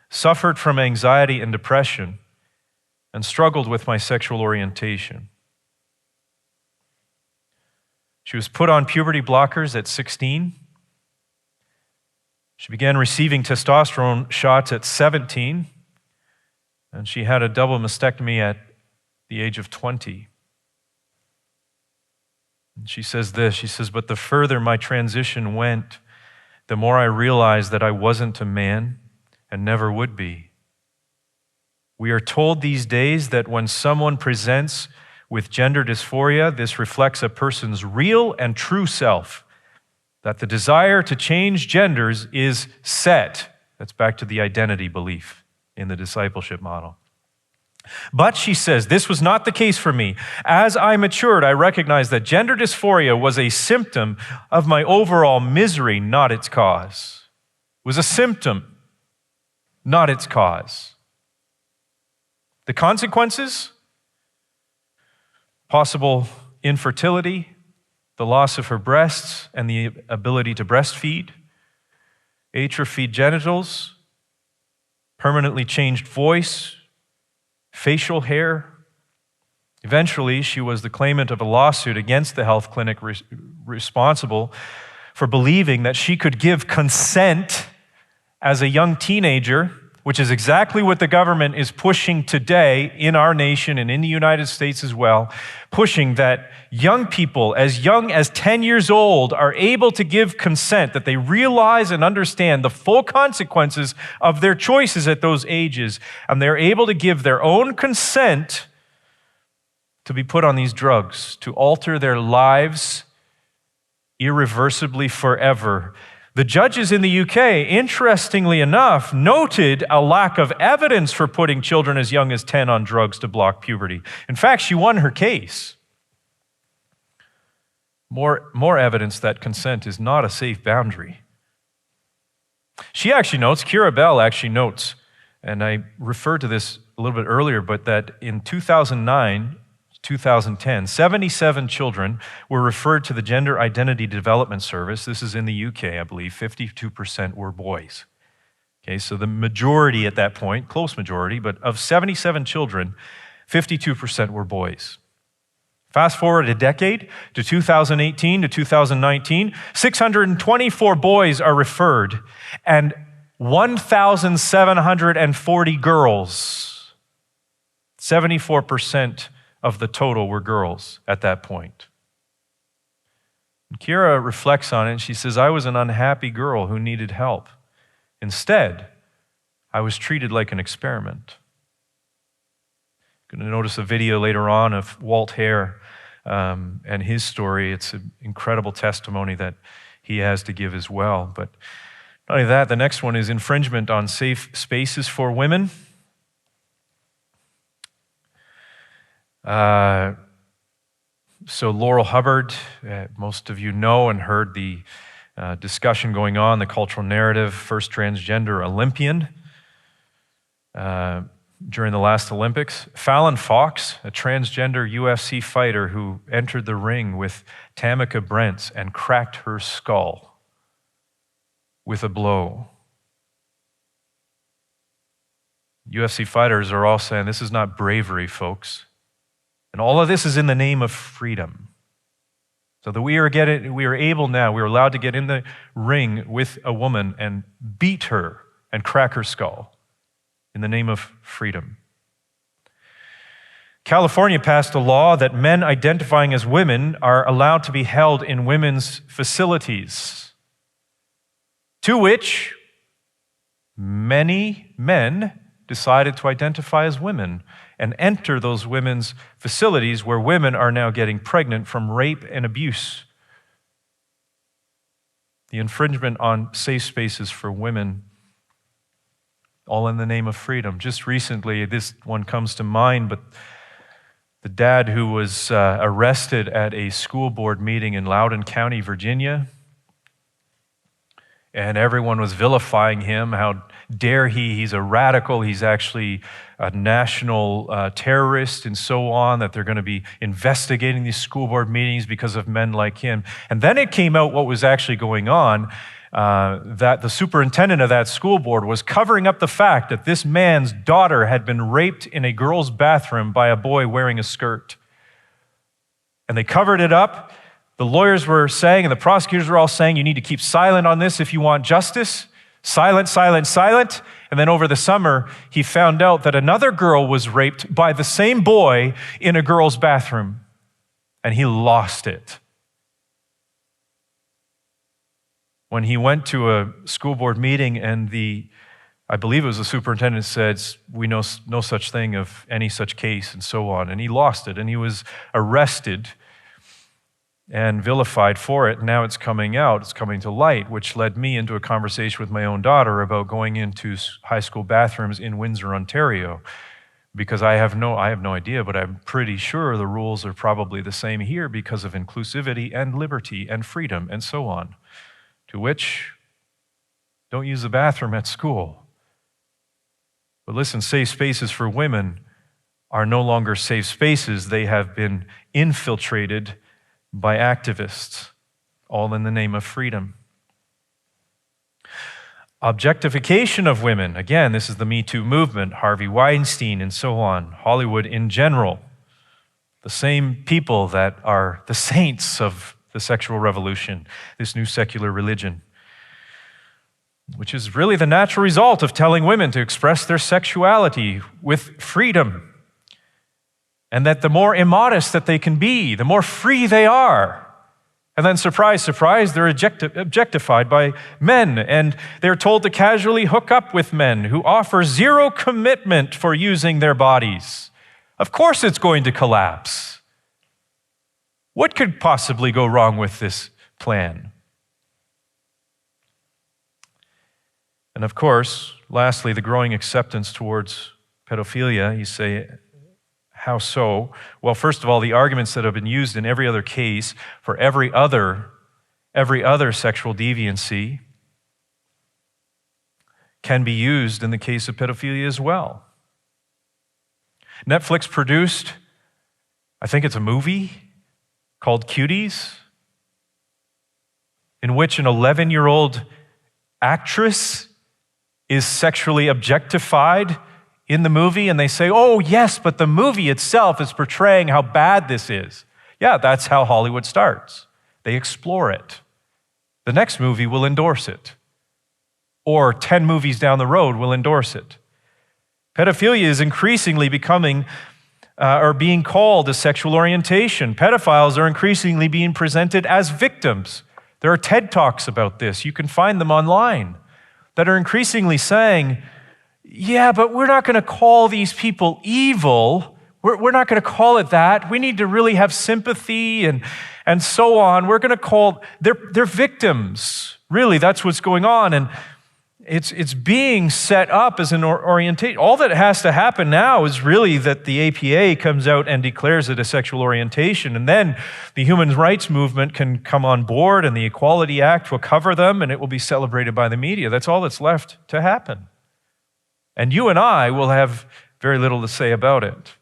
suffered from anxiety and depression, and struggled with my sexual orientation. She was put on puberty blockers at 16. She began receiving testosterone shots at 17, and she had a double mastectomy at the age of 20. And she says this, she says, but the further my transition went, the more I realized that I wasn't a man and never would be. We are told these days that when someone presents with gender dysphoria, this reflects a person's real and true self, that the desire to change genders is set. That's back to the identity belief in the discipleship model. But she says, this was not the case for me. As I matured, I recognized that gender dysphoria was a symptom of my overall misery, not its cause. It was a symptom, not its cause. The consequences? Possible infertility, the loss of her breasts and the ability to breastfeed, atrophied genitals, permanently changed voice, facial hair. Eventually, she was the claimant of a lawsuit against the health clinic responsible for believing that she could give consent as a young teenager, which is exactly what the government is pushing today in our nation and in the United States as well, pushing that young people as young as 10 years old are able to give consent, that they realize and understand the full consequences of their choices at those ages, and they're able to give their own consent to be put on these drugs, to alter their lives irreversibly forever. The judges in the UK, interestingly enough, noted a lack of evidence for putting children as young as 10 on drugs to block puberty. In fact, she won her case. More evidence that consent is not a safe boundary. She actually notes, Kira Bell actually notes, and I referred to this a little bit earlier, but that in 2009, 2010, 77 children were referred to the Gender Identity Development Service. This is in the UK, I believe. 52% were boys. Okay, so the majority at that point, close majority, but of 77 children, 52% were boys. Fast forward a decade to 2018 to 2019, 624 boys are referred and 1,740 girls. 74% of the total were girls at that point. And Kira reflects on it and she says, I was an unhappy girl who needed help. Instead, I was treated like an experiment. You're going to notice a video later on of Walt Hare and his story. It's an incredible testimony that he has to give as well. But not only that, the next one is infringement on safe spaces for women. So Laurel Hubbard, most of you know and heard the discussion going on, the cultural narrative, first transgender Olympian during the last Olympics. Fallon Fox, a transgender UFC fighter who entered the ring with Tamika Brents and cracked her skull with a blow. UFC fighters are all saying this is not bravery, folks. And all of this is in the name of freedom. So that we are allowed to get in the ring with a woman and beat her and crack her skull in the name of freedom. California passed a law that men identifying as women are allowed to be held in women's facilities, to which many men decided to identify as women and enter those women's facilities where women are now getting pregnant from rape and abuse. The infringement on safe spaces for women, all in the name of freedom. Just recently, this one comes to mind, but the dad who was arrested at a school board meeting in Loudoun County, Virginia, and everyone was vilifying him. How dare he? He's a radical. He's actually a national terrorist and so on, that they're going to be investigating these school board meetings because of men like him. And then it came out what was actually going on, that the superintendent of that school board was covering up the fact that this man's daughter had been raped in a girl's bathroom by a boy wearing a skirt. And they covered it up. The lawyers were saying, and the prosecutors were all saying, you need to keep silent on this if you want justice. Silent, silent, silent. And then over the summer, he found out that another girl was raped by the same boy in a girl's bathroom. And he lost it. When he went to a school board meeting and I believe it was the superintendent said, we know no such thing of any such case and so on. And he lost it and he was arrested and vilified for it. Now it's coming out, it's coming to light, which led me into a conversation with my own daughter about going into high school bathrooms in Windsor, Ontario, because I have no idea, but I'm pretty sure the rules are probably the same here because of inclusivity and liberty and freedom and so on. To which, don't use the bathroom at school. But listen, safe spaces for women are no longer safe spaces. They have been infiltrated by activists, all in the name of freedom. Objectification of women. Again, this is the Me Too movement, Harvey Weinstein and so on, Hollywood in general. The same people that are the saints of the sexual revolution, this new secular religion. which is really the natural result of telling women to express their sexuality with freedom, and that the more immodest that they can be, the more free they are. And then, surprise, surprise, they're objectified by men, and they're told to casually hook up with men who offer zero commitment for using their bodies. Of course it's going to collapse. What could possibly go wrong with this plan? And of course, lastly, the growing acceptance towards pedophilia. You say, how so? Well, first of all, the arguments that have been used in every other case for every other sexual deviancy can be used in the case of pedophilia as well. Netflix produced, I think it's a movie called Cuties, in which an 11-year-old actress is sexually objectified in the movie, and they say, oh yes, but the movie itself is portraying how bad this is. Yeah, that's how Hollywood starts. They explore it. The next movie will endorse it. Or 10 movies down the road will endorse it. Pedophilia is increasingly becoming or being called a sexual orientation. Pedophiles are increasingly being presented as victims. There are TED Talks about this. You can find them online that are increasingly saying, yeah, but we're not going to call these people evil. We're not going to call it that. We need to really have sympathy and so on. We're going to call, they're victims. Really, that's what's going on. And it's being set up as an orientation. All that has to happen now is really that the APA comes out and declares it a sexual orientation, and then the human rights movement can come on board, and the Equality Act will cover them, and it will be celebrated by the media. That's all that's left to happen. And you and I will have very little to say about it.